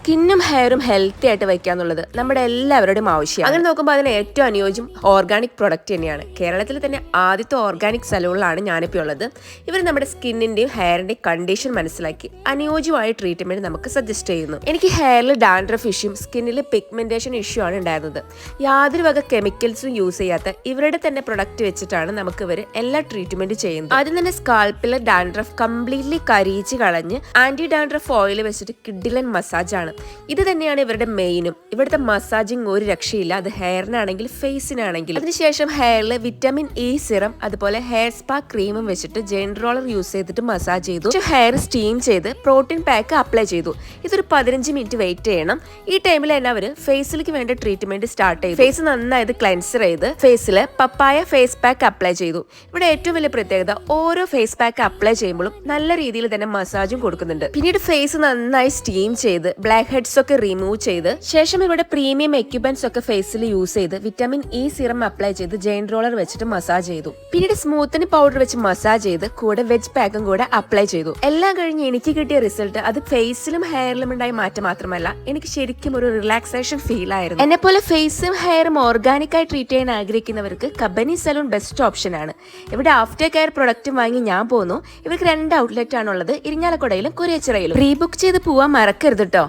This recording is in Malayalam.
സ്കിന്നും ഹെയറും ഹെൽത്തി ആയിട്ട് വെക്കാന്നുള്ളത് നമ്മുടെ എല്ലാവരുടെയും ആവശ്യമാണ്. അങ്ങനെ നോക്കുമ്പോൾ അതിന് ഏറ്റവും അനുയോജ്യം ഓർഗാനിക് പ്രൊഡക്റ്റ് തന്നെയാണ്. കേരളത്തിൽ തന്നെ ആദ്യത്തെ ഓർഗാനിക് സലൂണിലാണ് ഞാനിപ്പോൾ ഉള്ളത്. ഇവർ നമ്മുടെ സ്കിന്നിന്റെയും ഹെയറിന്റെയും കണ്ടീഷൻ മനസ്സിലാക്കി അനുയോജ്യമായ ട്രീറ്റ്മെന്റ് നമുക്ക് സജസ്റ്റ് ചെയ്യുന്നു. എനിക്ക് ഹെയറിൽ ഡാൻഡ്രഫ് ഇഷ്യൂയും സ്കിന്നിൽ പിഗ്മെന്റേഷൻ ഇഷ്യൂ ആണ് ഉണ്ടായിരുന്നത്. യാതൊരു വക കെമിക്കൽസും യൂസ് ചെയ്യാത്ത ഇവരുടെ തന്നെ പ്രൊഡക്റ്റ് വെച്ചിട്ടാണ് നമുക്ക് ഇവർ എല്ലാ ട്രീറ്റ്മെന്റ് ചെയ്യുന്നത്. ആദ്യം തന്നെ സ്കാൽപ്പിലെ ഡാൻഡ്രഫ് കംപ്ലീറ്റ്ലി കരിയിച്ച് കളഞ്ഞ് ആന്റി ഡാൻഡ്രഫ് ഓയിൽ വെച്ചിട്ട് കിഡിലൻ മസാജ് ആണ്. ഇത് തന്നെയാണ് ഇവരുടെ മെയിനും. ഇവിടുത്തെ മസാജിങ് ഒരു രക്ഷയില്ല, അത് ഹെയറിനാണെങ്കിൽ ഫേസിനാണെങ്കിലും. അതിനുശേഷം ഹെയറിൽ വിറ്റമിൻ ഇ സിറം അതുപോലെ ഹെയർ സ്പാ ക്രീമും വെച്ചിട്ട് ജെൻ റോളർ യൂസ് ചെയ്തിട്ട് മസാജ് ചെയ്തു. ഹെയർ സ്റ്റീം ചെയ്ത് പ്രോട്ടീൻ പാക്ക് അപ്ലൈ ചെയ്തു. ഇതൊരു 15 മിനിറ്റ് വെയിറ്റ് ചെയ്യണം. ഈ ടൈമിൽ തന്നെ അവർ ഫേസിലേക്ക് വേണ്ട ട്രീറ്റ്മെന്റ് സ്റ്റാർട്ട് ചെയ്തു. ഫേസ് നന്നായത് ക്ലെൻസർ ചെയ്ത് ഫേസിൽ പപ്പായ ഫേസ് പാക്ക് അപ്ലൈ ചെയ്തു. ഇവിടെ ഏറ്റവും വലിയ പ്രത്യേകത ഓരോ ഫേസ് പാക്ക് അപ്ലൈ ചെയ്യുമ്പോഴും നല്ല രീതിയിൽ തന്നെ മസാജും കൊടുക്കുന്നുണ്ട്. പിന്നീട് ഫേസ് നന്നായി സ്റ്റീം ചെയ്ത് ബ്ലാക്ക് ഹെഡ്സ് ഒക്കെ റിമൂവ് ചെയ്ത് ശേഷം ഇവിടെ പ്രീമിയം എക്യുപ്മെന്റ്സ് ഒക്കെ ഫേസിൽ യൂസ് ചെയ്ത് വിറ്റമിൻ ഇ സിറം അപ്ലൈ ചെയ്ത് ജെയിൻ റോളർ വെച്ചിട്ട് മസാജ് ചെയ്തു. പിന്നീട് സ്മൂത്തനിങ് പൗഡർ വെച്ച് മസാജ് ചെയ്ത് കൂടെ വെജ് പാക്കും കൂടെ അപ്ലൈ ചെയ്തു. എല്ലാം കഴിഞ്ഞ് എനിക്ക് കിട്ടിയ റിസൾട്ട് അത് ഫേസിലും ഹെയറിലും ഉണ്ടായ മാറ്റം മാത്രമല്ല, എനിക്ക് ശരിക്കും ഒരു റിലാക്സേഷൻ ഫീൽ ആയിരുന്നു. എന്നെ പോലെ ഫേസും ഹെയറും ഓർഗാനിക് ആയി ട്രീറ്റ് ചെയ്യാൻ ആഗ്രഹിക്കുന്നവർക്ക് കബനി സലൂൺ ബെസ്റ്റ് ഓപ്ഷൻ ആണ്. ഇവിടെ ആഫ്റ്റർ കെയർ പ്രൊഡക്റ്റും വാങ്ങി ഞാൻ പോന്നു. ഇവർക്ക് 2 ഔട്ട്ലെറ്റ് ആണുള്ളത്, ഇരിങ്ങാലക്കുടയിലും കുരിയച്ചിറയിലും. പ്രീ ബുക്ക് ചെയ്ത് പോവാൻ മറക്കരുത് കേട്ടോ.